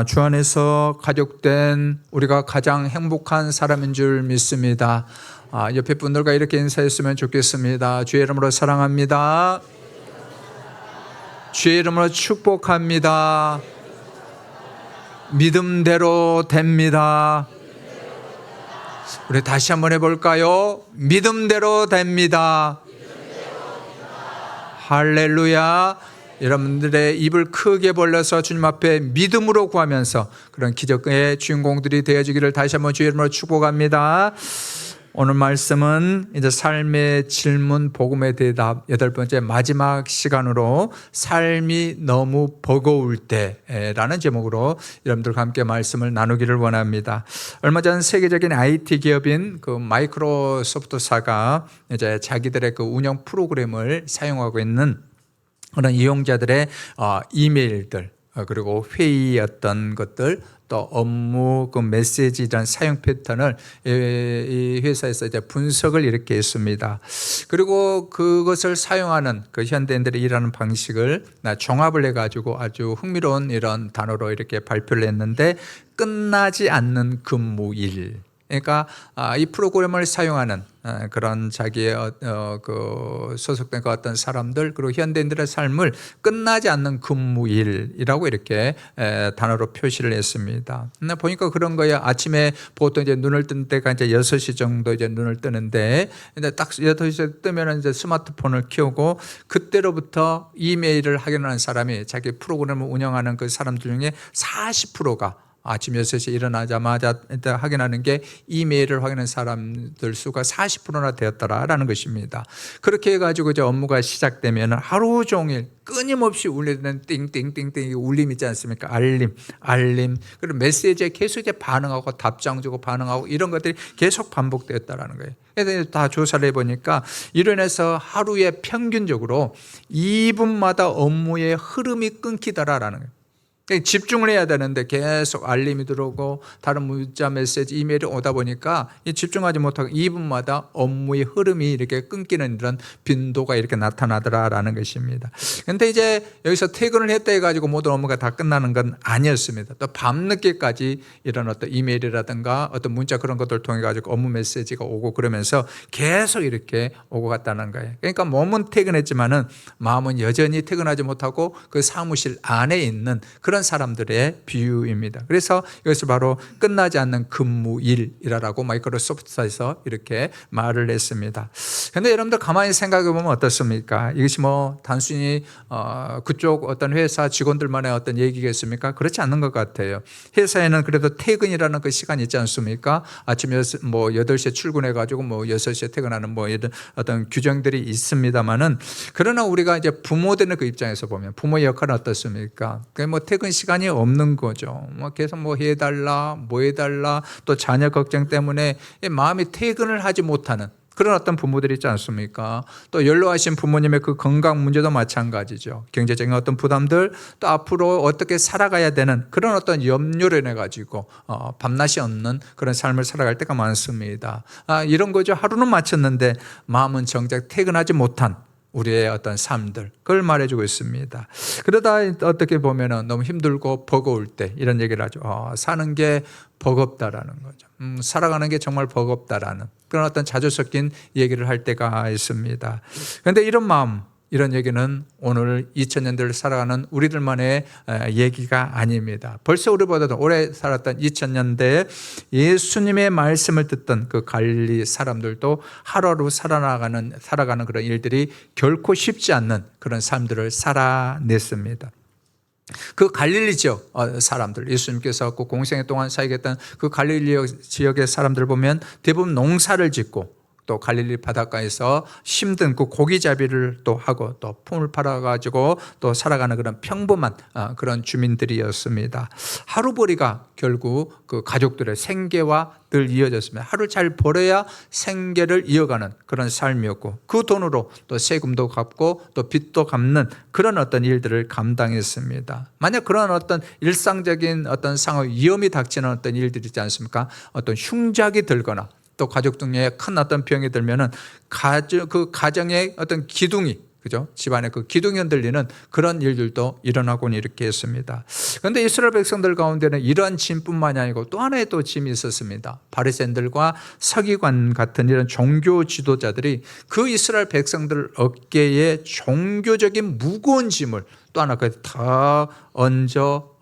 주 안에서 가족된 우리가 가장 행복한 사람인 줄 믿습니다. 옆에 분들과 이렇게 인사했으면 좋겠습니다. 주의 이름으로 사랑합니다. 주의 이름으로 축복합니다. 믿음대로 됩니다. 우리 다시 한번 해볼까요? 믿음대로 됩니다. 할렐루야. 여러분들의 입을 크게 벌려서 주님 앞에 믿음으로 구하면서 그런 기적의 주인공들이 되어지기를 다시 한번 주의 이름으로 축복합니다. 오늘 말씀은 이제 삶의 질문 복음의 대답 8번째 마지막 시간으로 삶이 너무 버거울 때라는 제목으로 여러분들과 함께 말씀을 나누기를 원합니다. 얼마 전 세계적인 IT 기업인 그 마이크로소프트사가 이제 자기들의 그 운영 프로그램을 사용하고 있는 그런 이용자들의 이메일들 그리고 회의 어떤 것들 또 업무 그 메시지 이런 사용 패턴을 이 회사에서 이제 분석을 이렇게 했습니다. 그리고 그것을 사용하는 그 현대인들이 일하는 방식을 종합을 해가지고 아주 흥미로운 이런 단어로 이렇게 발표를 했는데 끝나지 않는 근무일. 그러니까 이 프로그램을 사용하는 그런 자기의 그 소속된 그 어떤 사람들 그리고 현대인들의 삶을 끝나지 않는 근무일이라고 이렇게 단어로 표시를 했습니다. 근데 보니까 그런 거예요. 아침에 보통 이제 눈을 뜬 때가 이제 6시 정도 이제 눈을 뜨는데 이제 딱 6시 뜨면 이제 스마트폰을 켜고 그때로부터 이메일을 확인하는 사람이 자기 프로그램을 운영하는 그 사람들 중에 40%가 아침 6시에 일어나자마자 확인하는 게 이메일을 확인하는 사람들 수가 40%나 되었다라는 것입니다. 그렇게 해가지고 이제 업무가 시작되면 하루 종일 끊임없이 울리는 띵띵띵띵 울림 있지 않습니까? 알림. 그리고 메시지에 계속 이제 반응하고 답장 주고 반응하고 이런 것들이 계속 반복되었다라는 거예요. 그래서 다 조사를 해보니까 이로 인해서 하루에 평균적으로 2분마다 업무의 흐름이 끊기더라라는 거예요. 집중을 해야 되는데 계속 알림이 들어오고 다른 문자 메시지 이메일이 오다 보니까 집중하지 못하고 2분마다 업무의 흐름이 이렇게 끊기는 이런 빈도가 이렇게 나타나더라라는 것입니다. 그런데 이제 여기서 퇴근을 했다 해가지고 모든 업무가 다 끝나는 건 아니었습니다. 또 밤늦게까지 이런 어떤 이메일이라든가 어떤 문자 그런 것들을 통해 가지고 업무 메시지가 오고 그러면서 계속 이렇게 오고 갔다는 거예요. 그러니까 몸은 퇴근했지만은 마음은 여전히 퇴근하지 못하고 그 사무실 안에 있는 그런 사람들의 비유입니다. 그래서 이것을 바로 끝나지 않는 근무일이라고 마이크로소프트사에서 이렇게 말을 했습니다. 그런데 여러분들 가만히 생각해 보면 어떻습니까? 이것이 뭐 단순히 그쪽 어떤 회사 직원들만의 어떤 얘기겠습니까? 그렇지 않는 것 같아요. 회사에는 그래도 퇴근이라는 그 시간이 있지 않습니까? 아침 8시에 출근해 가지고 6시에 퇴근하는 이런 어떤 규정들이 있습니다만은 그러나 우리가 이제 부모되는 그 입장에서 보면 부모의 역할은 어떻습니까? 퇴근 시간이 없는 거죠. 계속 해달라, 해달라, 또 자녀 걱정 때문에 마음이 퇴근을 하지 못하는 그런 어떤 부모들이 있지 않습니까? 또 연로하신 부모님의 그 건강 문제도 마찬가지죠. 경제적인 어떤 부담들, 또 앞으로 어떻게 살아가야 되는 그런 어떤 염려를 내가지고 밤낮이 없는 그런 삶을 살아갈 때가 많습니다. 이런 거죠. 하루는 마쳤는데 마음은 정작 퇴근하지 못한 우리의 어떤 삶들 그걸 말해주고 있습니다. 그러다 어떻게 보면 너무 힘들고 버거울 때 이런 얘기를 하죠. 사는 게 버겁다라는 거죠. 살아가는 게 정말 버겁다라는 그런 어떤 자주 섞인 얘기를 할 때가 있습니다. 그런데 이런 마음 이런 얘기는 오늘 2000년대를 살아가는 우리들만의 얘기가 아닙니다. 벌써 우리보다도 오래 살았던 2000년대에 예수님의 말씀을 듣던 그 갈릴리 사람들도 하루하루 살아가는 그런 일들이 결코 쉽지 않는 그런 삶들을 살아냈습니다. 그 갈릴리 지역 사람들, 예수님께서 그 공생애 동안 살겠던 그 갈릴리 지역의 사람들 보면 대부분 농사를 짓고 또 갈릴리 바닷가에서 힘든 그 고기잡이를 또 하고 또 품을 팔아가지고 또 살아가는 그런 평범한 그런 주민들이었습니다. 하루벌이가 결국 그 가족들의 생계와 늘 이어졌습니다. 하루 잘 벌어야 생계를 이어가는 그런 삶이었고 그 돈으로 또 세금도 갚고 또 빚도 갚는 그런 어떤 일들을 감당했습니다. 만약 그런 어떤 일상적인 어떤 상황 위험이 닥치는 어떤 일들이 있지 않습니까? 어떤 흉작이 들거나 또 가족 중에 큰 어떤 병이 들면은 그 가정의 어떤 기둥이 그죠? 집안에 그 기둥이 흔들리는 그런 일들도 일어나곤 이렇게 했습니다. 그런데 이스라엘 백성들 가운데는 이러한 짐뿐만이 아니고 또 하나의 또 짐이 있었습니다. 바리새인들과 서기관 같은 이런 종교 지도자들이 그 이스라엘 백성들 어깨에 종교적인 무거운 짐을 또 하나 다 얹어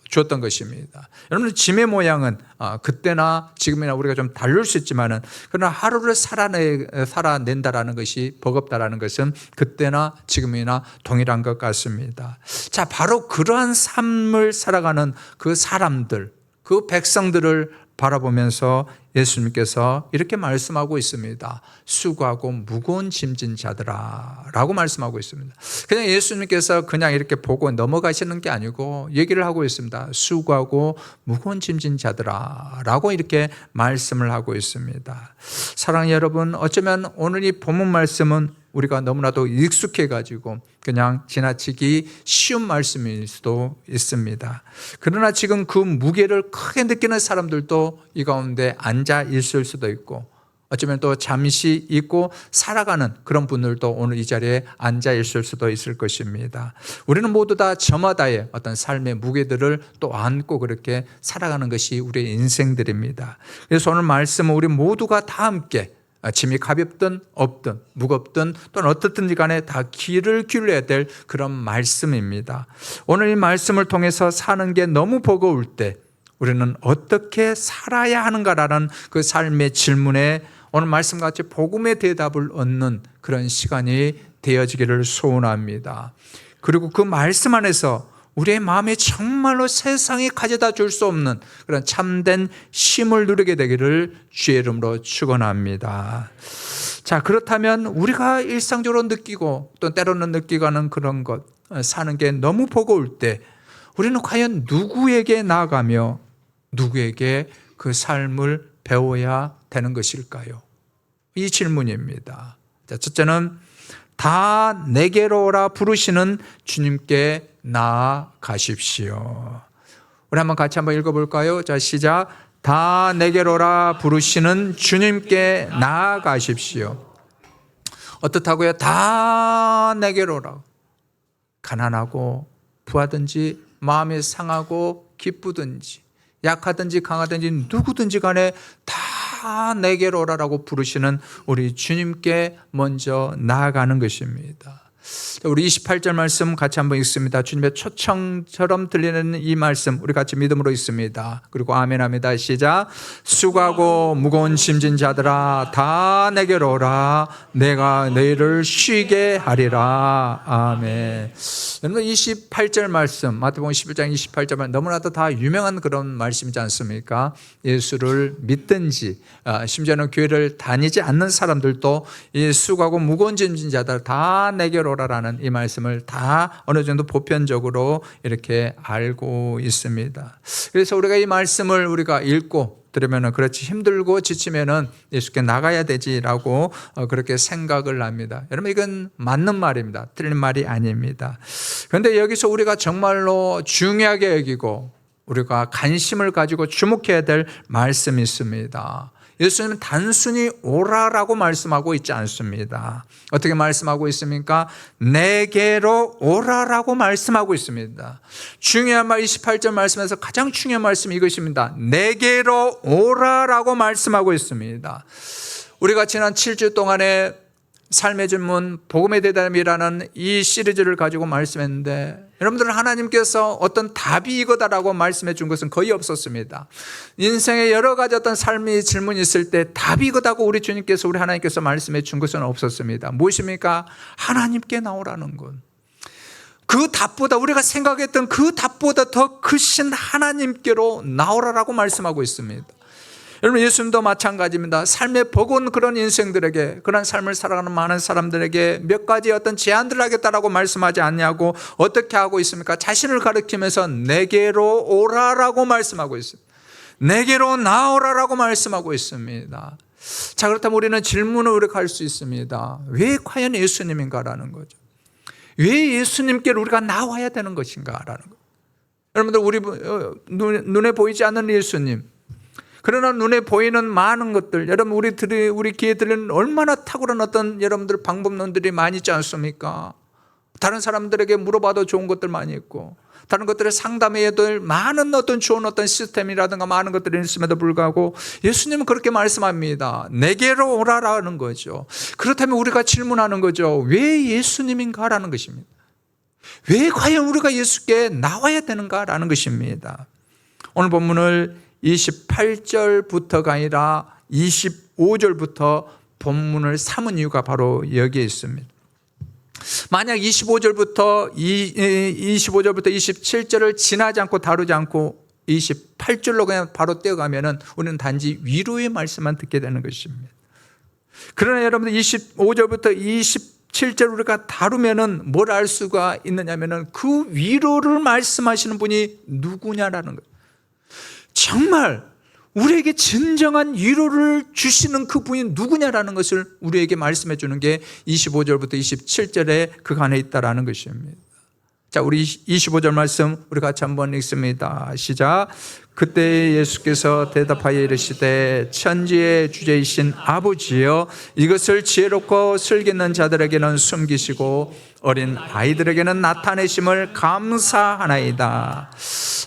주었던 것입니다. 여러분, 짐의 모양은 그때나 지금이나 우리가 좀 다를 수 있지만은, 그러나 하루를 살아낸다라는 것이, 버겁다라는 것은 그때나 지금이나 동일한 것 같습니다. 자, 바로 그러한 삶을 살아가는 그 사람들, 그 백성들을 바라보면서 예수님께서 이렇게 말씀하고 있습니다. 수고하고 무거운 짐진 자들아 라고 말씀하고 있습니다. 그냥 예수님께서 그냥 이렇게 보고 넘어가시는 게 아니고 얘기를 하고 있습니다. 수고하고 무거운 짐진 자들아 라고 이렇게 말씀을 하고 있습니다. 사랑하는 여러분, 어쩌면 오늘 이 본문 말씀은 우리가 너무나도 익숙해가지고 그냥 지나치기 쉬운 말씀일 수도 있습니다. 그러나 지금 그 무게를 크게 느끼는 사람들도 이 가운데 앉아 있을 수도 있고, 어쩌면 또 잠시 잊고 살아가는 그런 분들도 오늘 이 자리에 앉아 있을 수도 있을 것입니다. 우리는 모두 다 저마다의 어떤 삶의 무게들을 또 안고 그렇게 살아가는 것이 우리의 인생들입니다. 그래서 오늘 말씀은 우리 모두가 다 함께 짐이 가볍든 없든 무겁든 또는 어떻든지 간에 다 귀를 기울여야 될 그런 말씀입니다. 오늘 이 말씀을 통해서 사는 게 너무 버거울 때 우리는 어떻게 살아야 하는가라는 그 삶의 질문에 오늘 말씀같이 복음의 대답을 얻는 그런 시간이 되어지기를 소원합니다. 그리고 그 말씀 안에서 우리의 마음에 정말로 세상이 가져다 줄 수 없는 그런 참된 쉼을 누리게 되기를 주의 이름으로 축원합니다. 자, 그렇다면 우리가 일상적으로 느끼고 또 때로는 느끼고 하는 그런 것, 사는 게 너무 버거울 때 우리는 과연 누구에게 나아가며 누구에게 그 삶을 배워야 되는 것일까요? 이 질문입니다. 자, 첫째는 다 내게로 오라 부르시는 주님께 나아가십시오. 우리 한번 같이 한번 읽어볼까요? 자, 시작. 다 내게로 오라 부르시는 주님께 나아가십시오. 어떻다고요? 다 내게로 오라. 가난하고 부하든지 마음이 상하고 기쁘든지 약하든지 강하든지 누구든지 간에 다 내게로 오라라고 부르시는 우리 주님께 먼저 나아가는 것입니다. 우리 28절 말씀 같이 한번 읽습니다. 주님의 초청처럼 들리는 이 말씀 우리 같이 믿음으로 읽습니다. 그리고 아멘 합니다. 시작. 수고하고 무거운 짐진 자들아 다 내게로 오라. 내가 너희를 쉬게 하리라. 아멘. 여러분, 28절 말씀 마태복음 11장 28절 말씀 너무나도 다 유명한 그런 말씀이지 않습니까? 예수를 믿든지 심지어는 교회를 다니지 않는 사람들도 이 수고하고 무거운 짐진 자들 다 내게로 오라라는 이 말씀을 다 어느 정도 보편적으로 이렇게 알고 있습니다. 그래서 우리가 이 말씀을 우리가 읽고 들으면은 그렇지 힘들고 지치면은 예수께 나가야 되지라고 그렇게 생각을 합니다. 여러분, 이건 맞는 말입니다. 틀린 말이 아닙니다. 그런데 여기서 우리가 정말로 중요하게 여기고 우리가 관심을 가지고 주목해야 될 말씀이 있습니다. 예수님은 단순히 오라라고 말씀하고 있지 않습니다. 어떻게 말씀하고 있습니까? 내게로 오라라고 말씀하고 있습니다. 중요한 말 28절 말씀에서 가장 중요한 말씀이 이것입니다. 내게로 오라라고 말씀하고 있습니다. 우리가 지난 7주 동안에 삶의 질문, 복음의 대답이라는 이 시리즈를 가지고 말씀했는데 여러분들은 하나님께서 어떤 답이 이거다라고 말씀해 준 것은 거의 없었습니다. 인생에 여러 가지 어떤 삶의 질문이 있을 때 답이 이거다고 우리 주님께서 우리 하나님께서 말씀해 준 것은 없었습니다. 무엇입니까? 하나님께 나오라는 것. 그 답보다 우리가 생각했던 그 답보다 더 크신 하나님께로 나오라라고 말씀하고 있습니다. 여러분, 예수님도 마찬가지입니다. 삶의 버거운 그런 인생들에게, 그런 삶을 살아가는 많은 사람들에게 몇 가지 어떤 제안들을 하겠다라고 말씀하지 않냐고 어떻게 하고 있습니까? 자신을 가리키면서 내게로 오라라고 말씀하고 있습니다. 내게로 나오라라고 말씀하고 있습니다. 자, 그렇다면 우리는 질문을 우리가 할 수 있습니다. 왜 과연 예수님인가라는 거죠. 왜 예수님께로 우리가 나와야 되는 것인가라는 거. 여러분들, 우리 눈에 보이지 않는 예수님, 그러나 눈에 보이는 많은 것들, 여러분 우리 귀에 들리는 얼마나 탁월한 어떤 여러분들 방법론들이 많이 있지 않습니까? 다른 사람들에게 물어봐도 좋은 것들 많이 있고, 다른 것들을 상담해야 될 많은 어떤 좋은 어떤 시스템이라든가 많은 것들이 있음에도 불구하고 예수님은 그렇게 말씀합니다. 내게로 오라라는 거죠. 그렇다면 우리가 질문하는 거죠. 왜 예수님인가라는 것입니다. 왜 과연 우리가 예수께 나와야 되는가라는 것입니다. 오늘 본문을 28절부터가 아니라 25절부터 본문을 삼은 이유가 바로 여기에 있습니다. 만약 25절부터 27절을 지나지 않고 다루지 않고 28절로 그냥 바로 떼어가면은 우리는 단지 위로의 말씀만 듣게 되는 것입니다. 그러나 여러분들 25절부터 27절 우리가 다루면은 뭘 알 수가 있느냐면은 그 위로를 말씀하시는 분이 누구냐라는 거예요. 정말 우리에게 진정한 위로를 주시는 그분이 누구냐라는 것을 우리에게 말씀해 주는 게 25절부터 27절에 그간에 있다라는 것입니다. 자, 우리 25절 말씀 우리 같이 한번 읽습니다. 시작. 그때 예수께서 대답하여 이르시되 천지의 주제이신 아버지여, 이것을 지혜롭고 슬기는 자들에게는 숨기시고 어린 아이들에게는 나타내심을 감사하나이다.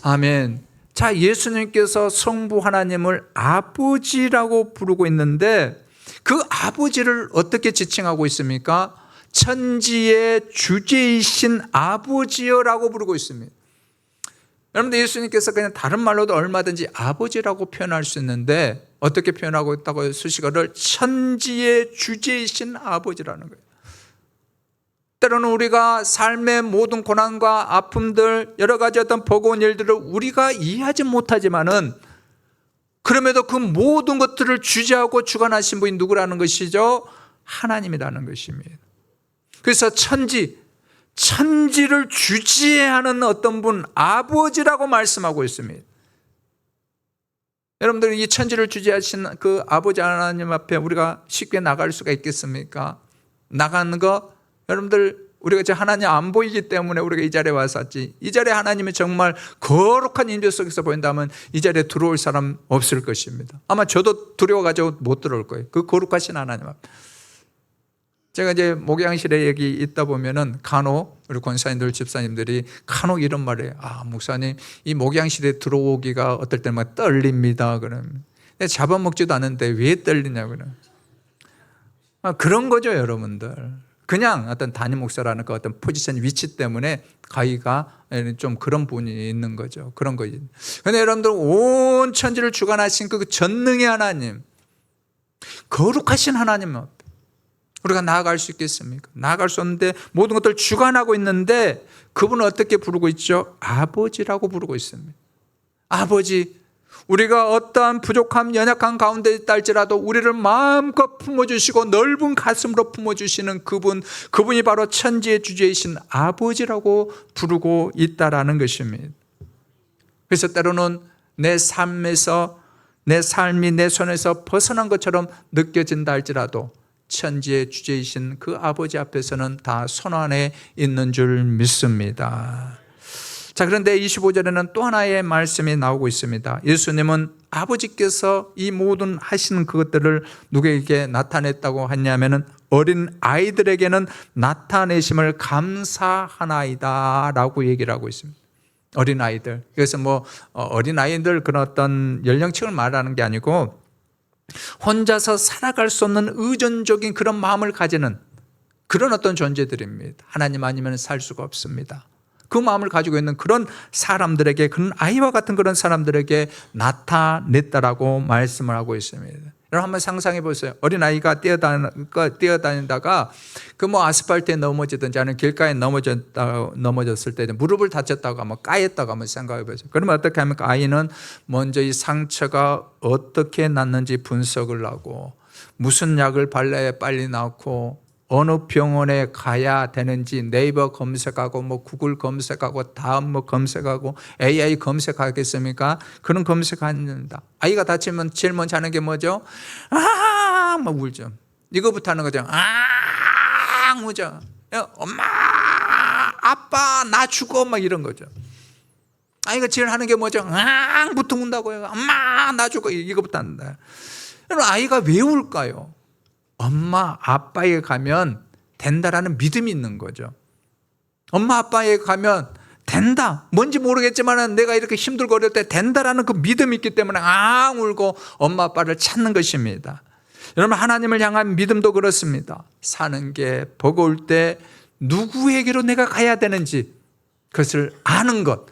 아멘. 자, 예수님께서 성부 하나님을 아버지라고 부르고 있는데 그 아버지를 어떻게 지칭하고 있습니까? 천지의 주제이신 아버지여라고 부르고 있습니다. 여러분들 예수님께서 그냥 다른 말로도 얼마든지 아버지라고 표현할 수 있는데 어떻게 표현하고 있다고요? 수식어를 천지의 주제이신 아버지라는 거예요. 때로는 우리가 삶의 모든 고난과 아픔들, 여러 가지 어떤 버거운 일들을 우리가 이해하지 못하지만은 그럼에도 그 모든 것들을 주재하고 주관하신 분이 누구라는 것이죠? 하나님이라는 것입니다. 그래서 천지를 주재하는 어떤 분, 아버지라고 말씀하고 있습니다. 여러분들 이 천지를 주재하신 그 아버지 하나님 앞에 우리가 쉽게 나갈 수가 있겠습니까? 나가는 거 여러분들 우리가 이제 하나님 안 보이기 때문에 우리가 이 자리에 왔었지, 이 자리에 하나님이 정말 거룩한 임재 속에서 보인다면 이 자리에 들어올 사람 없을 것입니다. 아마 저도 두려워가지고 못 들어올 거예요. 그 거룩하신 하나님 앞에. 제가 이제 목양실에 여기 있다 보면은 간혹 우리 권사님들 집사님들이 간혹 이런 말을 해요. 아, 목사님 이 목양실에 들어오기가 어떨 때는 막 떨립니다. 그러면 잡아먹지도 않는데 왜 떨리냐고 그래요. 그런 거죠, 여러분들. 그냥 어떤 담임 목사라는 그 어떤 포지션 위치 때문에 가기가 좀 그런 분이 있는 거죠. 그런 거지. 그런데 여러분들 온 천지를 주관하신 그 전능의 하나님, 거룩하신 하나님 앞에 우리가 나아갈 수 있겠습니까? 나아갈 수 없는데 모든 것들을 주관하고 있는데 그분은 어떻게 부르고 있죠? 아버지라고 부르고 있습니다. 아버지. 우리가 어떠한 부족함, 연약한 가운데 있다 할지라도 우리를 마음껏 품어주시고 넓은 가슴으로 품어주시는 그분이 바로 천지의 주제이신 아버지라고 부르고 있다라는 것입니다. 그래서 때로는 내 삶이 내 손에서 벗어난 것처럼 느껴진다 할지라도 천지의 주제이신 그 아버지 앞에서는 다 손안에 있는 줄 믿습니다. 자, 그런데 25절에는 또 하나의 말씀이 나오고 있습니다. 예수님은 아버지께서 이 모든 하시는 그것들을 누구에게 나타냈다고 했냐면은 어린 아이들에게는 나타내심을 감사하나이다 라고 얘기를 하고 있습니다. 어린 아이들. 그래서 어린 아이들 그런 어떤 연령층을 말하는 게 아니고 혼자서 살아갈 수 없는 의존적인 그런 마음을 가지는 그런 어떤 존재들입니다. 하나님 아니면 살 수가 없습니다. 그 마음을 가지고 있는 그런 사람들에게, 그런 아이와 같은 그런 사람들에게 나타냈다라고 말씀을 하고 있습니다. 여러분 한번 상상해 보세요. 어린아이가 뛰어다니다가 아스팔트에 넘어지든지 아니면 길가에 넘어졌을 때 무릎을 다쳤다고 까였다고 한번 생각해 보세요. 그러면 어떻게 합니까? 아이는 먼저 이 상처가 어떻게 났는지 분석을 하고 무슨 약을 발라야 빨리 낫고 어느 병원에 가야 되는지 네이버 검색하고 구글 검색하고 다음 검색하고 AI 검색하겠습니까? 그런 검색합니다. 아이가 다치면 제일 먼저 하는 게 뭐죠? 막 울죠. 이거부터 하는 거죠. 울죠. 엄마, 아빠, 나 죽어, 막 이런 거죠. 아이가 제일 하는 게 뭐죠? 앙부터 운다고요. 엄마 나 죽어, 이거부터 한다. 여러분, 아이가 왜 울까요? 엄마 아빠에 가면 된다라는 믿음이 있는 거죠. 엄마 아빠에 가면 된다, 뭔지 모르겠지만 내가 이렇게 힘들고 어려울 때 된다라는 그 믿음이 있기 때문에 앙 울고 엄마 아빠를 찾는 것입니다. 여러분, 하나님을 향한 믿음도 그렇습니다. 사는 게 버거울 때 누구에게로 내가 가야 되는지 그것을 아는 것,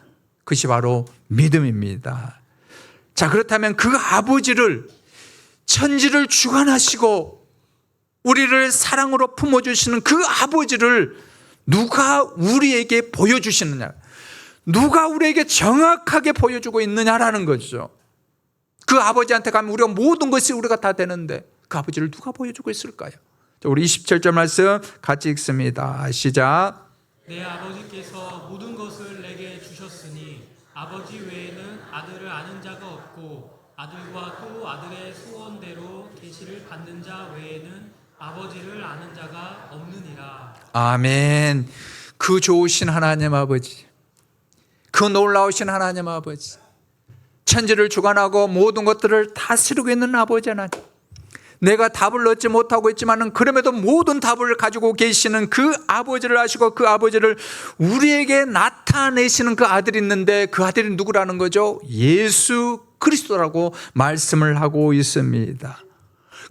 그것이 바로 믿음입니다. 자, 그렇다면 그 아버지를, 천지를 주관하시고 우리를 사랑으로 품어주시는 그 아버지를 누가 우리에게 보여주시느냐, 누가 우리에게 정확하게 보여주고 있느냐라는 거죠. 그 아버지한테 가면 우리가 모든 것이 우리가 다 되는데 그 아버지를 누가 보여주고 있을까요? 우리 27절 말씀 같이 읽습니다. 시작. 내 아버지께서 모든 것을 내게 주셨으니 아버지 외에는 아들을 아는 자가 없고 아들과 또 아들의 소원대로 계시를 받는 자 외에는 아버지를 아는 자가 없느니라. 아멘. 그 좋으신 하나님 아버지, 그 놀라우신 하나님 아버지, 천지를 주관하고 모든 것들을 다스리고 있는 아버지 하나님, 내가 답을 얻지 못하고 있지만 그럼에도 모든 답을 가지고 계시는 그 아버지를 아시고 그 아버지를 우리에게 나타내시는 그 아들이 있는데 그 아들이 누구라는 거죠? 예수 그리스도라고 말씀을 하고 있습니다.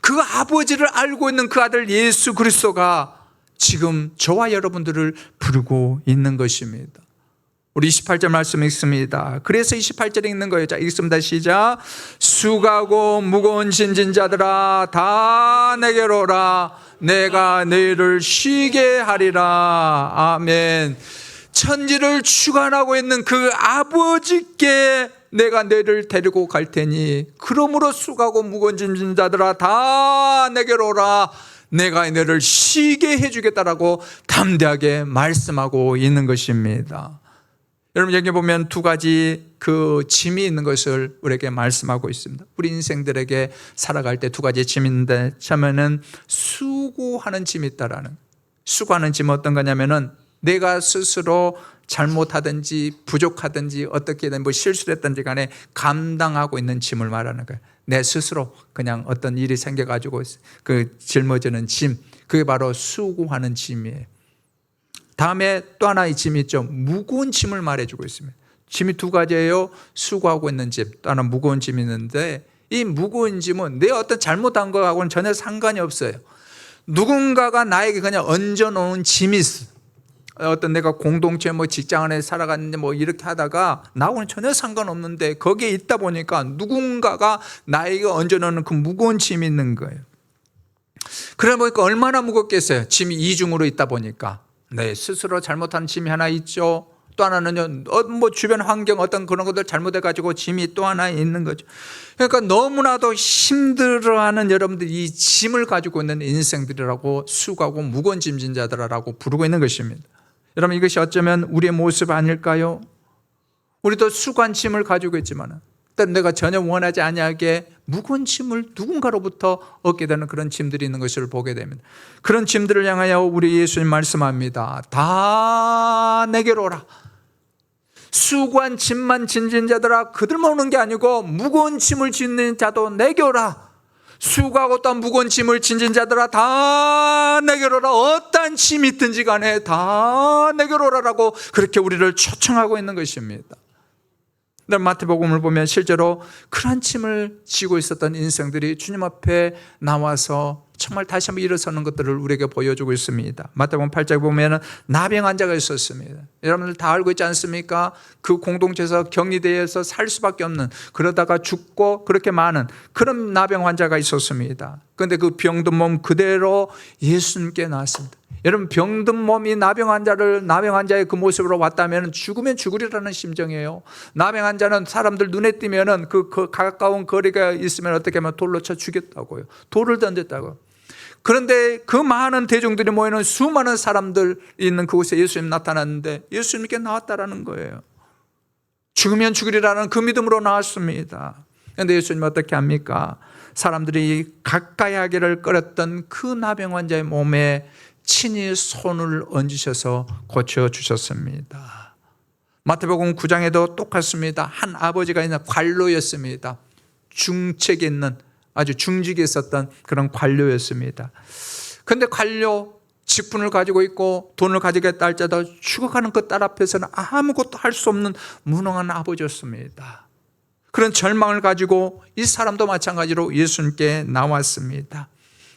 그 아버지를 알고 있는 그 아들 예수 그리스도가 지금 저와 여러분들을 부르고 있는 것입니다. 우리 28절 말씀 읽습니다. 그래서 28절 읽는 거예요. 자, 읽습니다. 시작. 수고하고 무거운 짐진 자들아 다 내게로 오라. 내가 너희를 쉬게 하리라. 아멘. 천지를 주관하고 있는 그 아버지께 내가 너희를 데리고 갈 테니 그러므로 수고하고 무거운 짐진 자들아 다 내게로 오라. 내가 너희를 쉬게 해주겠다라고 담대하게 말씀하고 있는 것입니다. 여러분, 여기 보면 두 가지 그 짐이 있는 것을 우리에게 말씀하고 있습니다. 우리 인생들에게 살아갈 때 두 가지 짐이 있는데, 처음에는 수고하는 짐이 있다라는. 수고하는 짐은 어떤 거냐면은 내가 스스로 잘못하든지 부족하든지 어떻게든 뭐 실수를 했든지 간에 감당하고 있는 짐을 말하는 거예요. 내 스스로 그냥 어떤 일이 생겨가지고 그 짊어지는 짐, 그게 바로 수고하는 짐이에요. 다음에 또 하나의 짐이 있죠. 무거운 짐을 말해주고 있습니다. 짐이 두 가지예요. 수고하고 있는 짐, 또 하나 무거운 짐이 있는데, 이 무거운 짐은 내 어떤 잘못한 거하고는 전혀 상관이 없어요. 누군가가 나에게 그냥 얹어놓은 짐이 있어. 어떤 내가 공동체 뭐 직장 안에 살아갔는데 뭐 이렇게 하다가 나하고는 전혀 상관없는데 거기에 있다 보니까 누군가가 나에게 얹어놓는 그 무거운 짐이 있는 거예요. 그러다 보니까 얼마나 무겁겠어요. 짐이 이중으로 있다 보니까. 네, 스스로 잘못한 짐이 하나 있죠. 또 하나는요, 뭐 주변 환경 어떤 그런 것들 잘못해가지고 짐이 또 하나 있는 거죠. 그러니까 너무나도 힘들어하는 여러분들, 이 짐을 가지고 있는 인생들이라고 수고하고 무거운 짐진 자들이라고 부르고 있는 것입니다. 여러분, 이것이 어쩌면 우리의 모습 아닐까요? 우리도 수고한 짐을 가지고 있지만 일단 내가 전혀 원하지 아니하게 무거운 짐을 누군가로부터 얻게 되는 그런 짐들이 있는 것을 보게 됩니다. 그런 짐들을 향하여 우리 예수님 말씀합니다. 다 내게로 오라. 수고한 짐만 진진 자들아, 그들만 오는 게 아니고 무거운 짐을 짓는 자도 내게 오라. 수고하고 또 무거운 짐을 진진 자들아 다 내게로 오라. 어떠한 짐이 있든지 간에 다 내게로 오라라고 그렇게 우리를 초청하고 있는 것입니다. 마태복음을 보면 실제로 그런 짐을 지고 있었던 인생들이 주님 앞에 나와서 정말 다시 한번 일어서는 것들을 우리에게 보여주고 있습니다. 마태복음 8장에 보면 나병 환자가 있었습니다. 여러분들 다 알고 있지 않습니까? 그 공동체에서 격리되어서 살 수밖에 없는, 그러다가 죽고 그렇게 많은 그런 나병 환자가 있었습니다. 그런데 그 병든 몸 그대로 예수님께 나왔습니다. 여러분, 병든 몸이 나병 환자의 그 모습으로 왔다면 죽으면 죽으리라는 심정이에요. 나병 환자는 사람들 눈에 띄면은 그 가까운 거리가 있으면 어떻게 하면 돌로 쳐 죽였다고요. 돌을 던졌다고요. 그런데 그 많은 대중들이 모이는 수많은 사람들 있는 그곳에 예수님 나타났는데 예수님께 나왔다라는 거예요. 죽으면 죽으리라는 그 믿음으로 나왔습니다. 그런데 예수님 어떻게 합니까? 사람들이 가까이 하기를 꺼렸던 그 나병 환자의 몸에 친히 손을 얹으셔서 고쳐주셨습니다. 마태복음 9장에도 똑같습니다. 한 아버지가 있는 관료였습니다. 중책에 있는 아주 중직에 있었던 그런 관료였습니다. 그런데 관료 직분을 가지고 있고 돈을 가지겠다 할지라도 죽어가는 그 딸 앞에서는 아무것도 할 수 없는 무능한 아버지였습니다. 그런 절망을 가지고 이 사람도 마찬가지로 예수님께 나왔습니다.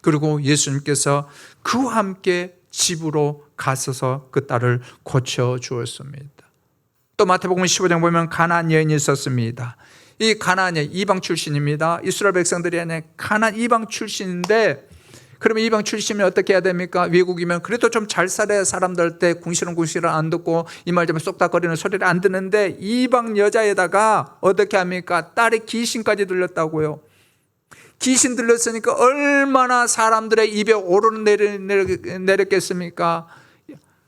그리고 예수님께서 그와 함께 집으로 가셔서 그 딸을 고쳐주었습니다. 또 마태복음 15장 보면 가나안 여인이 있었습니다. 이 가나안 여인 이방 출신입니다. 이스라엘 백성들이 아니라 가나안 이방 출신인데, 그러면 이방 출신이면 어떻게 해야 됩니까? 외국이면 그래도 좀 잘 살아야 사람들 때 궁시렁궁시렁 안 듣고 이 말 좀 쏙닥거리는 소리를 안 듣는데, 이방 여자에다가 어떻게 합니까? 딸의 귀신까지 들렸다고요. 귀신 들렸으니까 얼마나 사람들의 입에 오르는 내렸겠습니까?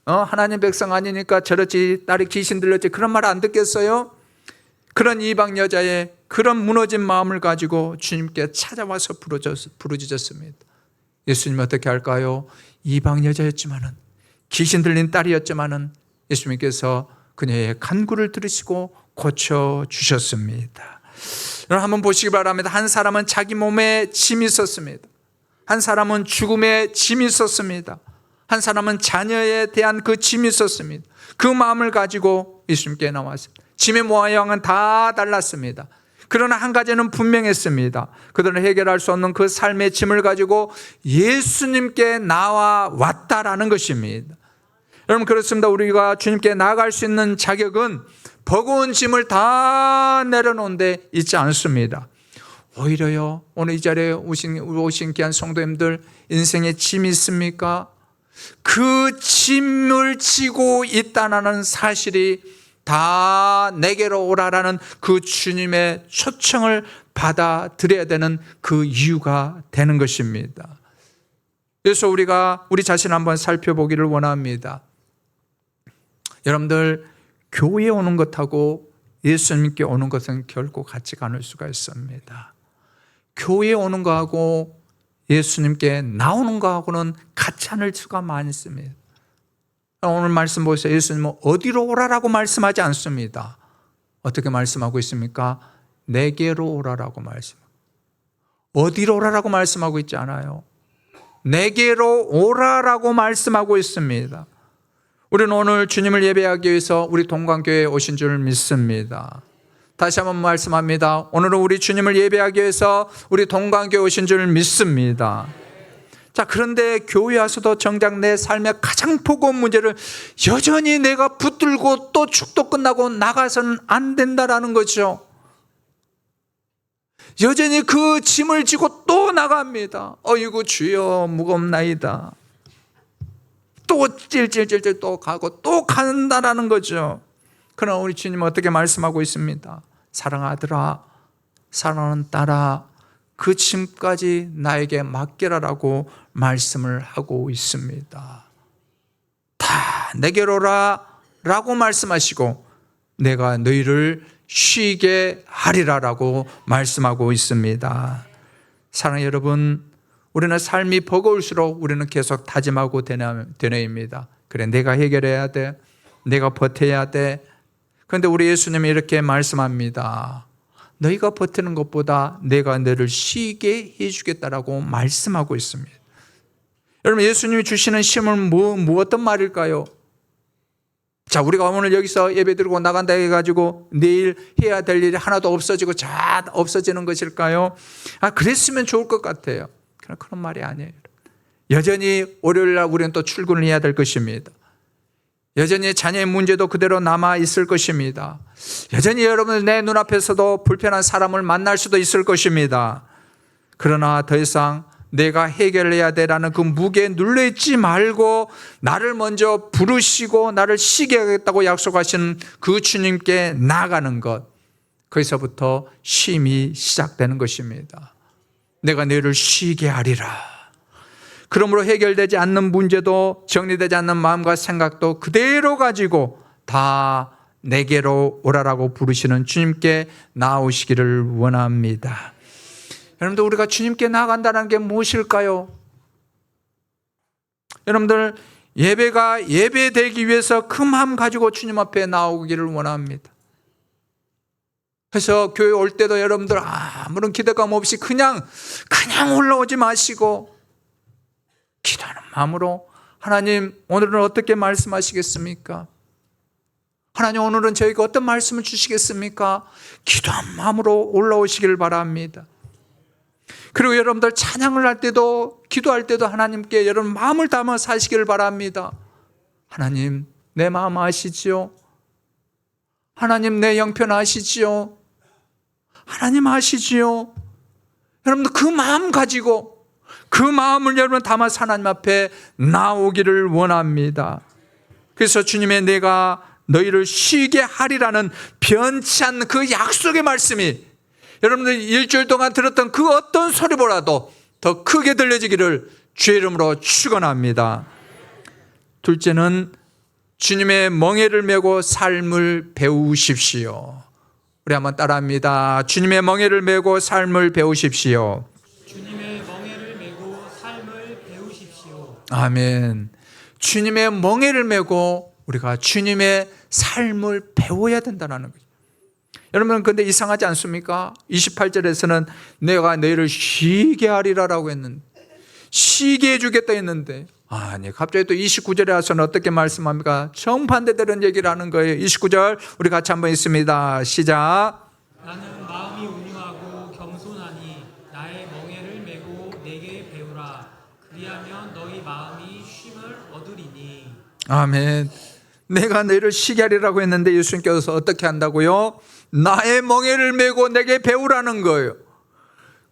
하나님 백성 아니니까 저렇지, 딸이 귀신 들렸지, 그런 말 안 듣겠어요? 그런 이방 여자의 그런 무너진 마음을 가지고 주님께 찾아와서 부르짖었습니다. 예수님이 어떻게 할까요? 이방 여자였지만은, 귀신 들린 딸이었지만은 예수님께서 그녀의 간구를 들으시고 고쳐주셨습니다. 여러분 한번 보시기 바랍니다. 한 사람은 자기 몸에 짐이 있었습니다. 한 사람은 죽음에 짐이 있었습니다. 한 사람은 자녀에 대한 그 짐이 있었습니다. 그 마음을 가지고 예수님께 나왔습니다. 짐의 모양은 다 달랐습니다. 그러나 한 가지는 분명했습니다. 그들은 해결할 수 없는 그 삶의 짐을 가지고 예수님께 나왔다라는 것입니다. 여러분 그렇습니다. 우리가 주님께 나아갈 수 있는 자격은 버거운 짐을 다 내려놓은 데 있지 않습니다. 오히려요, 오늘 이 자리에 오신 귀한 성도님들, 인생에 짐이 있습니까? 그 짐을 지고 있다는 사실이 다 내게로 오라라는 그 주님의 초청을 받아들여야 되는 그 이유가 되는 것입니다. 그래서 우리가 우리 자신을 한번 살펴보기를 원합니다. 여러분들, 교회에 오는 것하고 예수님께 오는 것은 결코 같지가 않을 수가 있습니다. 교회에 오는 거하고 예수님께 나오는 거하고는 같지 않을 수가 많이 있습니다. 오늘 말씀 보세요. 예수님은 어디로 오라라고 말씀하지 않습니다. 어떻게 말씀하고 있습니까? 내게로 오라라고 말씀합니다. 어디로 오라라고 말씀하고 있지 않아요. 내게로 오라라고 말씀하고 있습니다. 우리는 오늘 주님을 예배하기 위해서 우리 동관교회에 오신 줄 믿습니다. 다시 한번 말씀합니다. 오늘은 우리 주님을 예배하기 위해서 우리 동관교회에 오신 줄 믿습니다. 자, 그런데 교회 와서도 정작 내 삶의 가장 버거운 문제를 여전히 내가 붙들고 또 축도 끝나고 나가서는 안 된다라는 거죠. 여전히 그 짐을 지고 또 나갑니다. 어이구 주여 무겁나이다. 또 찔찔찔찔 또 가고 또 간다라는 거죠. 그러나 우리 주님은 어떻게 말씀하고 있습니다. 사랑하더라, 사랑하는 딸아, 그 짐까지 나에게 맡기라라고 말씀을 하고 있습니다. 다 내게로 오라 라고 말씀하시고 내가 너희를 쉬게 하리라라고 말씀하고 있습니다. 사랑하는 여러분, 우리는 삶이 버거울수록 우리는 계속 다짐하고 되뇌입니다. 그래, 내가 해결해야 돼, 내가 버텨야 돼. 그런데 우리 예수님이 이렇게 말씀합니다. 너희가 버티는 것보다 내가 너를 쉬게 해주겠다라고 말씀하고 있습니다. 여러분, 예수님이 주시는 쉼은 어떤 말일까요? 자, 우리가 오늘 여기서 예배 드리고 나간다 해가지고 내일 해야 될 일이 하나도 없어지고 다 없어지는 것일까요? 그랬으면 좋을 것 같아요. 그런 말이 아니에요. 여전히 월요일날 우리는 또 출근을 해야 될 것입니다. 여전히 자녀의 문제도 그대로 남아 있을 것입니다. 여전히 여러분 내 눈앞에서도 불편한 사람을 만날 수도 있을 것입니다. 그러나 더 이상 내가 해결해야 되라는 그 무게에 눌려있지 말고 나를 먼저 부르시고 나를 쉬게 하겠다고 약속하신 그 주님께 나아가는 것, 거기서부터 쉼이 시작되는 것입니다. 내가 너희를 쉬게 하리라. 그러므로 해결되지 않는 문제도 정리되지 않는 마음과 생각도 그대로 가지고 다 내게로 오라라고 부르시는 주님께 나오시기를 원합니다. 여러분들, 우리가 주님께 나아간다는 게 무엇일까요? 여러분들, 예배가 예배되기 위해서 그 마음 가지고 주님 앞에 나오기를 원합니다. 그래서 교회 올 때도 여러분들 아무런 기대감 없이 그냥 올라오지 마시고 기도하는 마음으로 하나님 오늘은 어떻게 말씀하시겠습니까? 하나님 오늘은 저희가 어떤 말씀을 주시겠습니까? 기도한 마음으로 올라오시길 바랍니다. 그리고 여러분들 찬양을 할 때도 기도할 때도 하나님께 여러분 마음을 담아 사시길 바랍니다. 하나님 내 마음 아시지요? 하나님 내 형편 아시지요? 하나님 아시지요? 여러분들 그 마음 가지고 그 마음을 여러분 담아서 하나님 앞에 나오기를 원합니다. 그래서 주님의 내가 너희를 쉬게 하리라는 변치 않는 그 약속의 말씀이 여러분들 일주일 동안 들었던 그 어떤 소리보다도 더 크게 들려지기를 주의 이름으로 축원합니다. 둘째는 주님의 멍에를 메고 삶을 배우십시오. 우리 한번 따라합니다. 주님의 멍에를 메고 삶을 배우십시오. 주님의 멍에를 메고 삶을 배우십시오. 아멘. 주님의 멍에를 메고 우리가 주님의 삶을 배워야 된다는 거죠. 여러분 근데 이상하지 않습니까? 28절에서는 내가 너희를 쉬게 하리라라고 했는데 쉬게 해주겠다 했는데 아니 갑자기 또 29절에 와서는 어떻게 말씀합니까? 정반대되는 얘기를 하는 거예요. 29절 우리 같이 한번 읽습니다. 시작. 나는 마음이 온유하고 겸손하니 나의 멍에를 메고 내게 배우라. 그리하면 너희 마음이 쉼을 얻으리니. 아멘. 내가 너희를 쉬게 하리라고 했는데 예수님께서 어떻게 한다고요? 나의 멍에를 메고 내게 배우라는 거예요.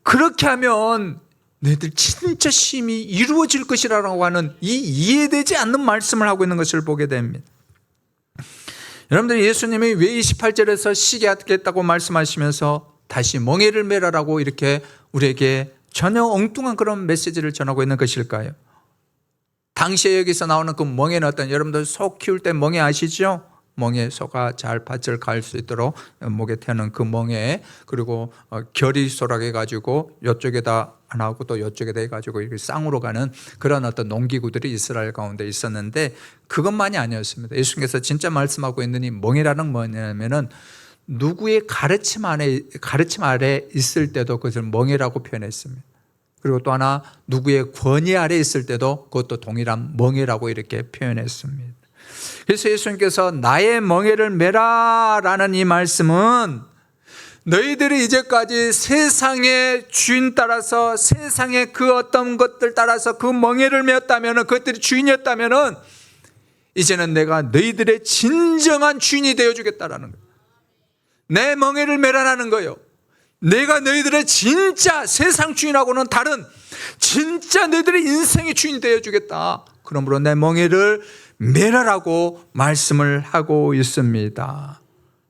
그렇게 하면 너희들 진짜 쉼이 이루어질 것이라고 하는 이 이해되지 않는 말씀을 하고 있는 것을 보게 됩니다. 여러분들 예수님이 왜 28절에서 쉬게 하겠다고 말씀하시면서 다시 멍에를 메라라고 이렇게 우리에게 전혀 엉뚱한 그런 메시지를 전하고 있는 것일까요? 당시에 여기서 나오는 그 멍에는 어떤 여러분들 소 키울 때 멍에 아시죠? 멍에 소가 잘 밭을 갈 수 있도록 목에 태는 그 멍에 그리고 결이소라고 해가지고 이쪽에다 하나 하고 또 이쪽에다 해가지고 이렇게 쌍으로 가는 그런 어떤 농기구들이 이스라엘 가운데 있었는데 그것만이 아니었습니다. 예수님께서 진짜 말씀하고 있는 이 멍이라는 뭐냐면은 누구의 가르침 아래 있을 때도 그것을 멍이라고 표현했습니다. 그리고 또 하나 누구의 권위 아래 있을 때도 그것도 동일한 멍에라고 이렇게 표현했습니다. 그래서 예수님께서 나의 멍에를 메라라는 이 말씀은 너희들이 이제까지 세상의 주인 따라서 세상의 그 어떤 것들 따라서 그 멍에를 메었다면 그것들이 주인이었다면 이제는 내가 너희들의 진정한 주인이 되어주겠다라는 거예요. 내 멍에를 메라라는 거예요. 내가 너희들의 진짜 세상 주인하고는 다른 진짜 너희들의 인생의 주인이 되어주겠다. 그러므로 내 멍에를 메라라고 말씀을 하고 있습니다.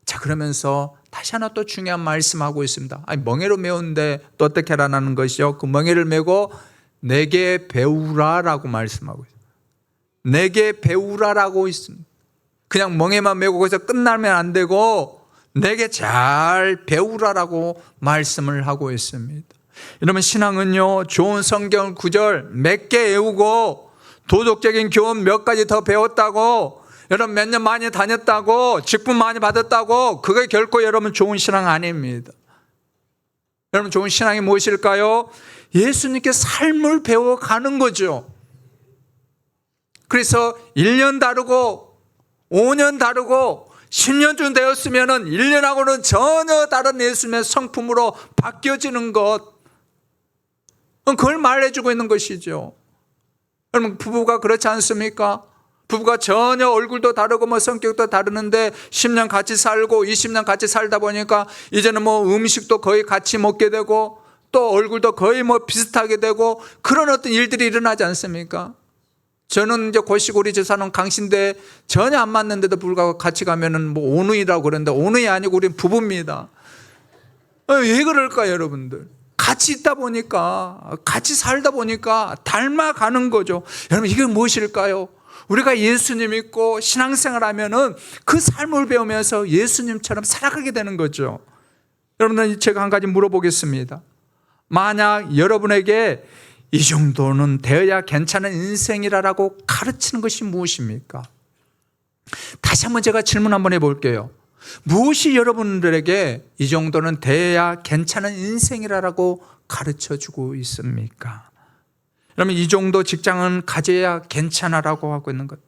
자, 그러면서 다시 하나 또 중요한 말씀하고 있습니다. 아니, 멍에로 메우는데 또 어떻게 하라는 것이요? 그 멍에를 메고 내게 배우라라고 말씀하고 있습니다. 내게 배우라라고 있습니다. 그냥 멍에만 메고 거기서 끝나면 안 되고 내게 잘 배우라라고 말씀을 하고 있습니다. 여러분 신앙은요 좋은 성경 구절 몇 개 외우고 도덕적인 교훈 몇 가지 더 배웠다고 여러분 몇 년 많이 다녔다고 직분 많이 받았다고 그게 결코 여러분 좋은 신앙 아닙니다. 여러분 좋은 신앙이 무엇일까요? 예수님께 삶을 배워가는 거죠. 그래서 1년 다르고 5년 다르고 10년쯤 되었으면 1년하고는 전혀 다른 예수님의 성품으로 바뀌어지는 것 그걸 말해주고 있는 것이죠. 여러분 부부가 그렇지 않습니까? 부부가 전혀 얼굴도 다르고 뭐 성격도 다르는데 10년 같이 살고 20년 같이 살다 보니까 이제는 뭐 음식도 거의 같이 먹게 되고 또 얼굴도 거의 뭐 비슷하게 되고 그런 어떤 일들이 일어나지 않습니까? 저는 이제 고시고리 제사는 강신대 전혀 안 맞는데도 불구하고 같이 가면은 뭐 오누이라고 그러는데 오누이 아니고 우리는 부부입니다. 왜 그럴까요, 여러분들? 같이 있다 보니까 같이 살다 보니까 닮아가는 거죠. 여러분 이게 무엇일까요? 우리가 예수님 믿고 신앙생활 하면은 그 삶을 배우면서 예수님처럼 살아가게 되는 거죠. 여러분들 제가 한 가지 물어보겠습니다. 만약 여러분에게 이 정도는 되어야 괜찮은 인생이라고 가르치는 것이 무엇입니까? 다시 한번 제가 질문 한번 해볼게요. 무엇이 여러분들에게 이 정도는 돼야 괜찮은 인생이라고 가르쳐주고 있습니까? 그러면 이 정도 직장은 가져야 괜찮아라고 하고 있는 것,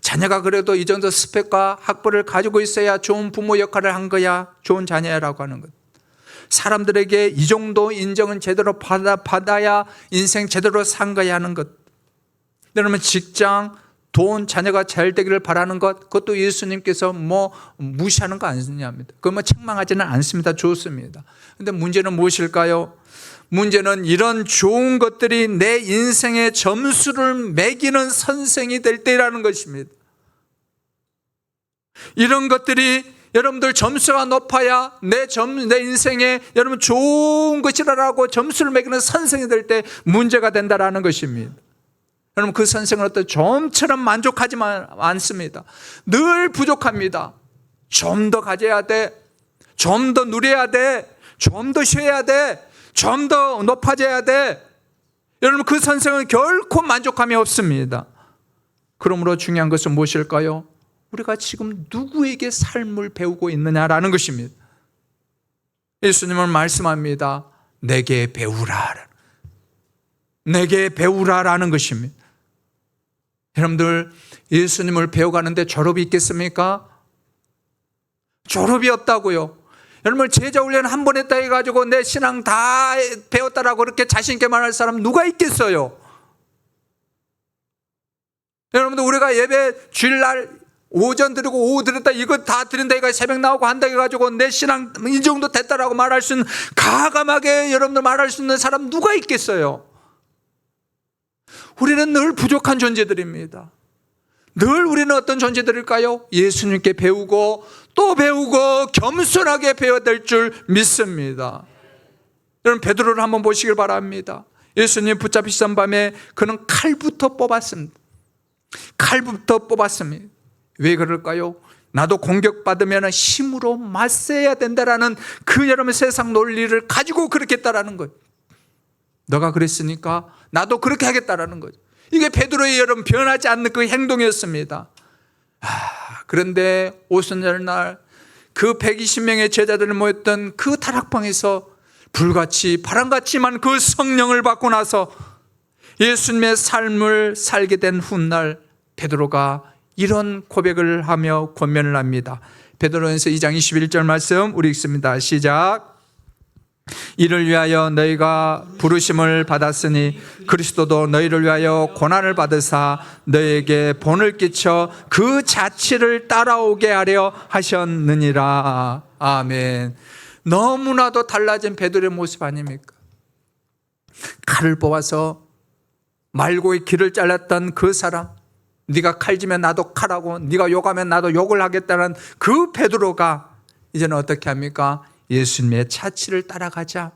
자녀가 그래도 이 정도 스펙과 학벌을 가지고 있어야 좋은 부모 역할을 한 거야, 좋은 자녀라고 하는 것, 사람들에게 이 정도 인정은 제대로 받아야 인생 제대로 산 거야 하는 것, 그러면 직장, 돈, 자녀가 잘 되기를 바라는 것, 그것도 예수님께서 무시하는 거 아니냐입니다. 그건 책망하지는 않습니다. 좋습니다. 그런데 문제는 무엇일까요? 문제는 이런 좋은 것들이 내 인생의 점수를 매기는 선생이 될 때라는 것입니다. 이런 것들이 여러분들 점수가 높아야 내 인생에 여러분 좋은 것이라고 점수를 매기는 선생이 될 때 문제가 된다라는 것입니다. 여러분 그 선생은 어떤 좀처럼 만족하지만 않습니다. 늘 부족합니다. 좀 더 가져야 돼, 좀 더 누려야 돼, 좀 더 쉬어야 돼, 좀 더 높아져야 돼. 여러분 그 선생은 결코 만족함이 없습니다. 그러므로 중요한 것은 무엇일까요? 우리가 지금 누구에게 삶을 배우고 있느냐라는 것입니다. 예수님은 말씀합니다. 내게 배우라, 내게 배우라라는 것입니다. 여러분들 예수님을 배워가는데 졸업이 있겠습니까? 졸업이 없다고요. 여러분 제자 훈련 한 번 했다 해가지고 내 신앙 다 배웠다라고 그렇게 자신 있게 말할 사람 누가 있겠어요? 여러분들 우리가 예배 주일날 오전 드리고 오후 드렸다 이거 다 드린다 해가 새벽 나오고 한다 해가지고 내 신앙 이 정도 됐다라고 말할 수 있는, 가감하게 여러분들 말할 수 있는 사람 누가 있겠어요? 우리는 늘 부족한 존재들입니다. 늘 우리는 어떤 존재들일까요? 예수님께 배우고 또 배우고 겸손하게 배워야 될 줄 믿습니다. 여러분 베드로를 한번 보시길 바랍니다. 예수님 붙잡히시던 밤에 그는 칼부터 뽑았습니다. 칼부터 뽑았습니다. 왜 그럴까요? 나도 공격받으면 힘으로 맞서야 된다라는 그 여러분 세상 논리를 가지고 그렇게 했다라는 거예요. 너가 그랬으니까 나도 그렇게 하겠다라는 거죠. 이게 베드로의 여러분 변하지 않는 그 행동이었습니다. 그런데 오순절날 그 120명의 제자들이 모였던 그 다락방에서 불같이 바람같이만 그 성령을 받고 나서 예수님의 삶을 살게 된 훗날 베드로가 이런 고백을 하며 권면을 합니다. 베드로전서 2장 21절 말씀 우리 읽습니다. 시작. 이를 위하여 너희가 부르심을 받았으니 그리스도도 너희를 위하여 고난을 받으사 너희에게 본을 끼쳐 그 자취를 따라오게 하려 하셨느니라. 아멘. 너무나도 달라진 베드로의 모습 아닙니까? 칼을 뽑아서 말고의 길을 잘랐던 그 사람, 네가 칼지면 나도 칼하고 네가 욕하면 나도 욕을 하겠다는 그 베드로가 이제는 어떻게 합니까? 예수님의 자취를 따라가자.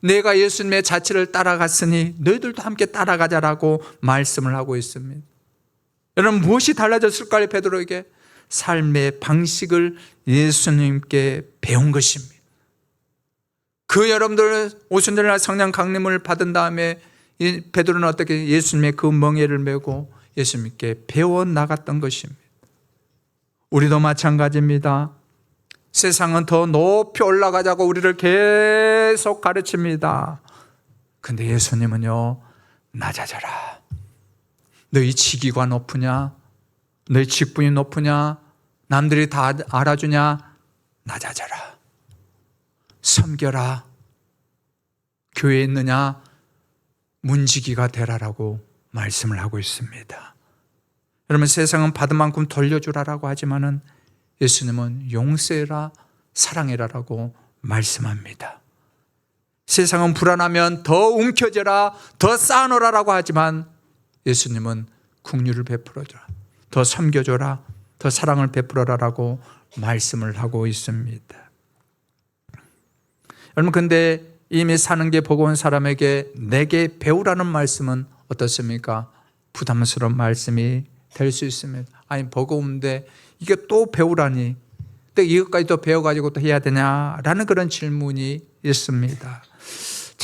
내가 예수님의 자취를 따라갔으니 너희들도 함께 따라가자라고 말씀을 하고 있습니다. 여러분 무엇이 달라졌을까요? 베드로에게 삶의 방식을 예수님께 배운 것입니다. 그 여러분들 오순절날 성령 강림을 받은 다음에 이 베드로는 어떻게 예수님의 그 멍에를 메고 예수님께 배워 나갔던 것입니다. 우리도 마찬가지입니다. 세상은 더 높이 올라가자고 우리를 계속 가르칩니다. 근데 예수님은요, 낮아져라. 너희 직위가 높으냐? 너희 직분이 높으냐? 남들이 다 알아주냐? 낮아져라. 섬겨라. 교회에 있느냐? 문지기가 되라라고 말씀을 하고 있습니다. 여러분 세상은 받은 만큼 돌려주라라고 하지만은 예수님은 용서해라, 사랑해라라고 말씀합니다. 세상은 불안하면 더 움켜져라, 더 쌓아놓으라라고 하지만 예수님은 긍휼을 베풀어줘라, 더 섬겨줘라, 더 사랑을 베풀어라라고 말씀을 하고 있습니다. 여러분 근데 이미 사는 게 버거운 사람에게 내게 배우라는 말씀은 어떻습니까? 부담스러운 말씀이 될 수 있습니다. 아니 버거운데 이게 또 배우라니, 또 이것까지 또 배워가지고 또 해야 되냐라는 그런 질문이 있습니다.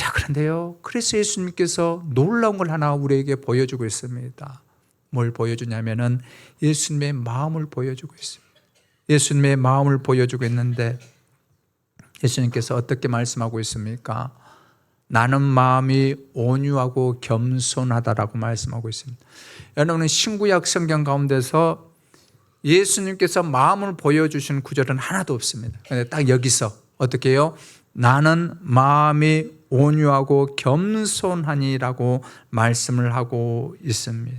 자, 그런데요, 그래서 예수님께서 놀라운 걸 하나 우리에게 보여주고 있습니다. 뭘 보여주냐면은 예수님의 마음을 보여주고 있습니다. 예수님의 마음을 보여주고 있는데 예수님께서 어떻게 말씀하고 있습니까? 나는 마음이 온유하고 겸손하다라고 말씀하고 있습니다. 여러분은 신구약 성경 가운데서 예수님께서 마음을 보여주신 구절은 하나도 없습니다. 그런데 딱 여기서 어떻게 해요? 나는 마음이 온유하고 겸손하니라고 말씀을 하고 있습니다.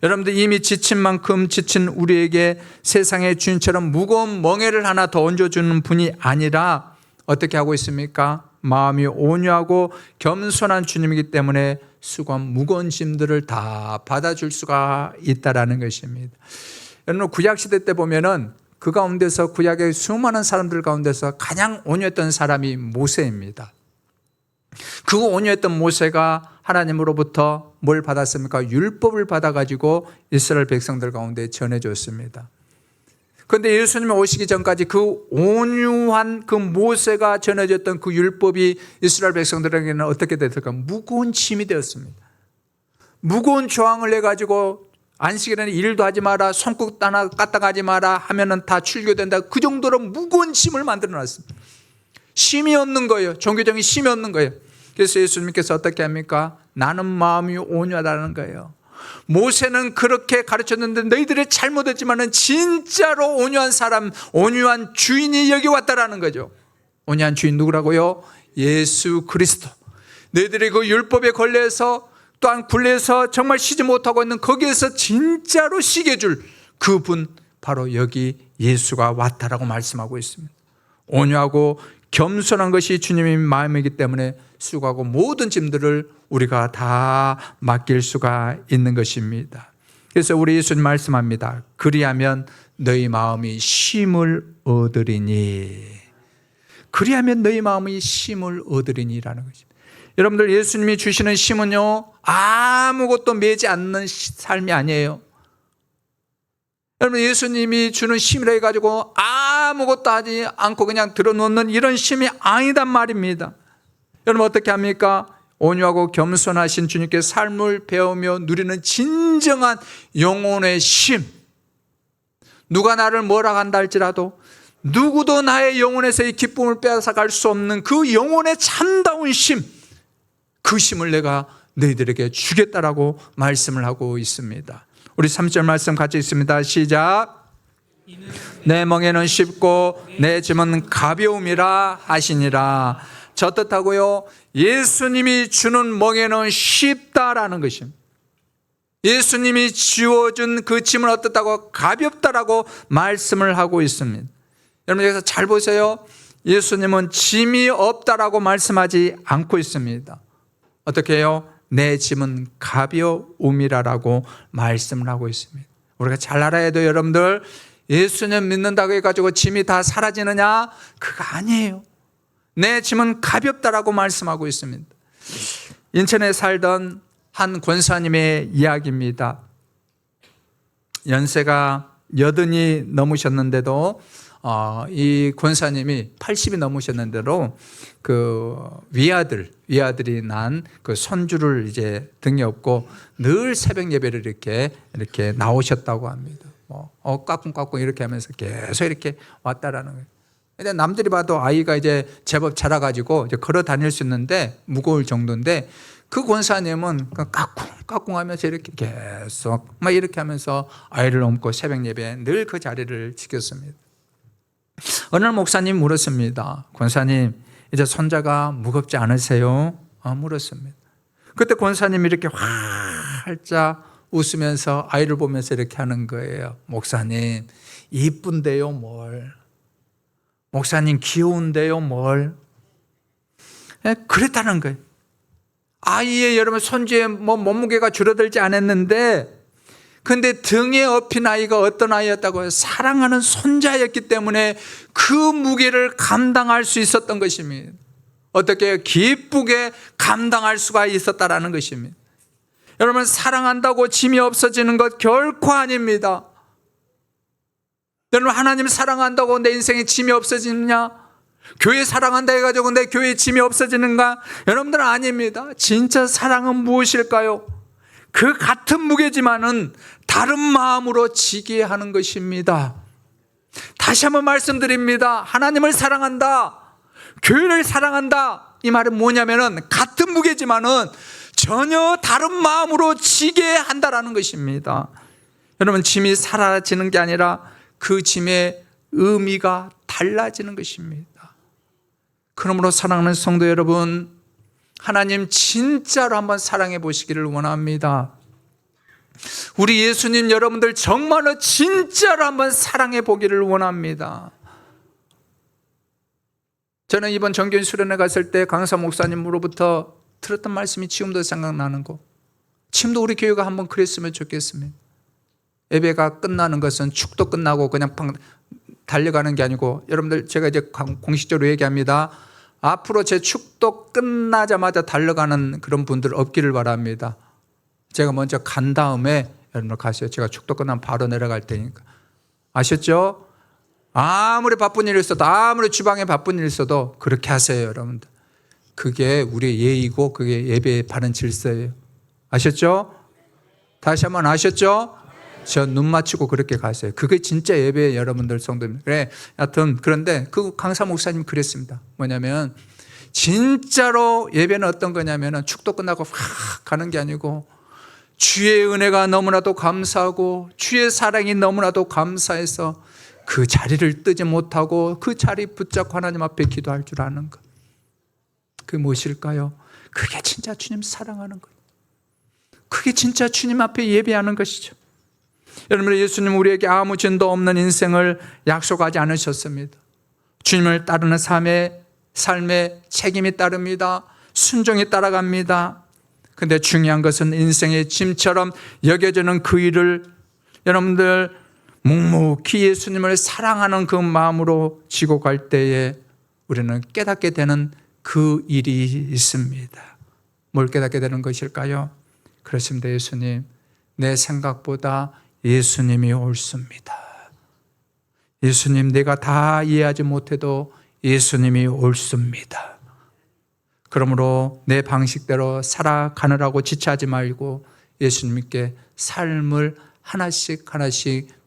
여러분들 이미 지친 만큼 지친 우리에게 세상의 주인처럼 무거운 멍에를 하나 더 얹어주는 분이 아니라 어떻게 하고 있습니까? 마음이 온유하고 겸손한 주님이기 때문에 수고한 무거운 짐들을 다 받아줄 수가 있다라는 것입니다. 여러분 구약시대 때 보면은 그 가운데서 구약의 수많은 사람들 가운데서 가장 온유했던 사람이 모세입니다. 그 온유했던 모세가 하나님으로부터 뭘 받았습니까? 율법을 받아가지고 이스라엘 백성들 가운데 전해줬습니다. 그런데 예수님이 오시기 전까지 그 온유한 그 모세가 전해졌던 그 율법이 이스라엘 백성들에게는 어떻게 됐을까? 무거운 짐이 되었습니다. 무거운 조항을 내가지고 안식일에는 일도 하지 마라, 손국 하나 까딱하지 마라 하면은 다 출교된다. 그 정도로 무거운 짐을 만들어 놨습니다. 쉼이 없는 거예요. 종교적인 쉼이 없는 거예요. 그래서 예수님께서 어떻게 합니까? 나는 마음이 온유하다는 거예요. 모세는 그렇게 가르쳤는데 너희들이 잘못했지만은 진짜로 온유한 사람, 온유한 주인이 여기 왔다라는 거죠. 온유한 주인 누구라고요? 예수 그리스도. 너희들이 그 율법에 걸려서 또한 굴레에서 정말 쉬지 못하고 있는 거기에서 진짜로 쉬게 줄 그분 바로 여기 예수가 왔다라고 말씀하고 있습니다. 온유하고 겸손한 것이 주님의 마음이기 때문에 수고하고 모든 짐들을 우리가 다 맡길 수가 있는 것입니다. 그래서 우리 예수님 말씀합니다. 그리하면 너희 마음이 쉼을 얻으리니. 그리하면 너희 마음이 쉼을 얻으리니라는 것입니다. 여러분들 예수님이 주시는 쉼은요 아무것도 매지 않는 삶이 아니에요. 여러분 예수님이 주는 쉼이라 해가지고 아무것도 하지 않고 그냥 들어놓는 이런 쉼이 아니단 말입니다. 여러분 어떻게 합니까? 온유하고 겸손하신 주님께 삶을 배우며 누리는 진정한 영혼의 쉼. 누가 나를 뭐라 한다 할지라도 누구도 나의 영혼에서 이 기쁨을 빼앗아갈 수 없는 그 영혼의 참다운 쉼, 그 쉼을 내가 너희들에게 주겠다라고 말씀을 하고 있습니다. 우리 3절 말씀 같이 있습니다. 시작. 내 멍에는 쉽고 내 짐은 가벼움이라 하시니라. 저 뜻하고요 예수님이 주는 멍에는 쉽다라는 것입니다. 예수님이 지워준 그 짐은 어떻다고? 가볍다라고 말씀을 하고 있습니다. 여러분 여기서 잘 보세요. 예수님은 짐이 없다라고 말씀하지 않고 있습니다. 어떻게 해요? 내 짐은 가벼움이라고 말씀을 하고 있습니다. 우리가 잘 알아야 돼요. 여러분들 예수님 믿는다고 해가지고 짐이 다 사라지느냐? 그거 아니에요. 내 짐은 가볍다라고 말씀하고 있습니다. 인천에 살던 한 권사님의 이야기입니다. 연세가 80이 넘으셨는데도 이 권사님이 80이 넘으셨는데도 그 위아들이 난 그 손주를 이제 등에 업고 늘 새벽 예배를 이렇게 나오셨다고 합니다. 까꿍까꿍 이렇게 하면서 계속 이렇게 왔다라는 거예요. 근데 남들이 봐도 아이가 이제 제법 자라가지고 이제 걸어 다닐 수 있는데 무거울 정도인데 그 권사님은 까꿍까꿍 하면서 이렇게 계속 막 이렇게 하면서 아이를 업고 새벽 예배에 늘 그 자리를 지켰습니다. 어느 날 목사님 물었습니다. 권사님 이제 손자가 무겁지 않으세요? 물었습니다. 그때 권사님이 이렇게 활짝 웃으면서 아이를 보면서 이렇게 하는 거예요. 목사님 이쁜데요 뭘. 목사님 귀여운데요 뭘. 그랬다는 거예요. 아이의 여러분 손주의 몸무게가 줄어들지 않았는데 근데 등에 업힌 아이가 어떤 아이였다고요? 사랑하는 손자였기 때문에 그 무게를 감당할 수 있었던 것입니다. 어떻게 기쁘게 감당할 수가 있었다라는 것입니다. 여러분 사랑한다고 짐이 없어지는 것 결코 아닙니다. 여러분 하나님 사랑한다고 내 인생에 짐이 없어지느냐? 교회 사랑한다 해가지고 내 교회 짐이 없어지는가? 여러분들은 아닙니다. 진짜 사랑은 무엇일까요? 그 같은 무게지만은 다른 마음으로 지게 하는 것입니다. 다시 한번 말씀드립니다. 하나님을 사랑한다, 교회를 사랑한다, 이 말은 뭐냐면은 같은 무게지만은 전혀 다른 마음으로 지게 한다라는 것입니다. 여러분, 짐이 사라지는 게 아니라 그 짐의 의미가 달라지는 것입니다. 그러므로 사랑하는 성도 여러분, 하나님 진짜로 한번 사랑해 보시기를 원합니다. 우리 예수님 여러분들 정말로 진짜로 한번 사랑해 보기를 원합니다. 저는 이번 정교인 수련회 갔을 때 강사 목사님으로부터 들었던 말씀이 지금도 생각나는 거, 지금도 우리 교회가 한번 그랬으면 좋겠습니다. 예배가 끝나는 것은 축도 끝나고 그냥 달려가는 게 아니고, 여러분들 제가 이제 공식적으로 얘기합니다. 앞으로 제 축도 끝나자마자 달려가는 그런 분들 없기를 바랍니다. 제가 먼저 간 다음에 여러분들 가세요. 제가 축도 끝나면 바로 내려갈 테니까. 아셨죠? 아무리 바쁜 일이 있어도, 아무리 주방에 바쁜 일이 있어도 그렇게 하세요, 여러분들. 그게 우리의 예의고 그게 예배의 바른 질서예요. 아셨죠? 다시 한번 아셨죠? 저 눈 맞추고 그렇게 가세요. 그게 진짜 예배의 여러분들 성도입니다. 그래, 하여튼 그런데 그 강사 목사님이 그랬습니다. 뭐냐면 진짜로 예배는 어떤 거냐면은 축도 끝나고 확 가는 게 아니고, 주의 은혜가 너무나도 감사하고 주의 사랑이 너무나도 감사해서 그 자리를 뜨지 못하고 그 자리 붙잡고 하나님 앞에 기도할 줄 아는 것. 그게 무엇일까요? 그게 진짜 주님 사랑하는 것. 그게 진짜 주님 앞에 예배하는 것이죠. 여러분, 예수님 우리에게 아무 죄도 없는 인생을 약속하지 않으셨습니다. 주님을 따르는 삶에 책임이 따릅니다. 순종이 따라갑니다. 근데 중요한 것은 인생의 짐처럼 여겨지는 그 일을 여러분들 묵묵히 예수님을 사랑하는 그 마음으로 지고 갈 때에 우리는 깨닫게 되는 그 일이 있습니다. 뭘 깨닫게 되는 것일까요? 그렇습니다. 예수님, 내 생각보다 예수님이 옳습니다. 예수님, 내가 다 이해하지 못해도 예수님이 옳습니다. 그러므로 내 방식대로 살아가느라고 지체하지 말고 예수님께 삶을 하나씩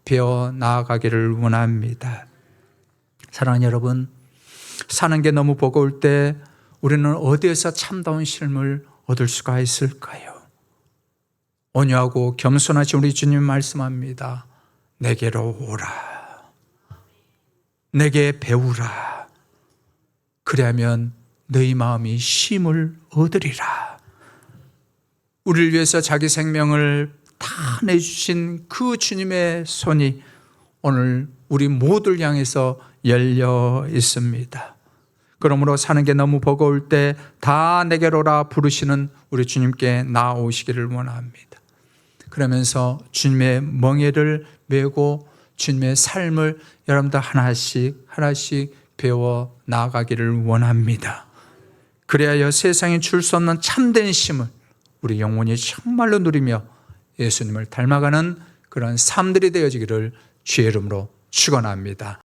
배워 나아가기를 원합니다. 사랑하는 여러분, 사는 게 너무 버거울 때 우리는 어디에서 참다운 쉼을 얻을 수가 있을까요? 온유하고 겸손하신 우리 주님 말씀합니다. 내게로 오라. 내게 배우라. 그리하면 너희 마음이 쉼을 얻으리라. 우리를 위해서 자기 생명을 다 내주신 그 주님의 손이 오늘 우리 모두를 향해서 열려 있습니다. 그러므로 사는 게 너무 버거울 때 다 내게로라 부르시는 우리 주님께 나오시기를 원합니다. 그러면서 주님의 멍에를 메고 주님의 삶을 여러분들 하나씩 배워 나아가기를 원합니다. 그래야 세상에 줄 수 없는 참된 쉼을 우리 영혼이 정말로 누리며 예수님을 닮아가는 그런 삶들이 되어지기를 주의 이름으로 축원합니다.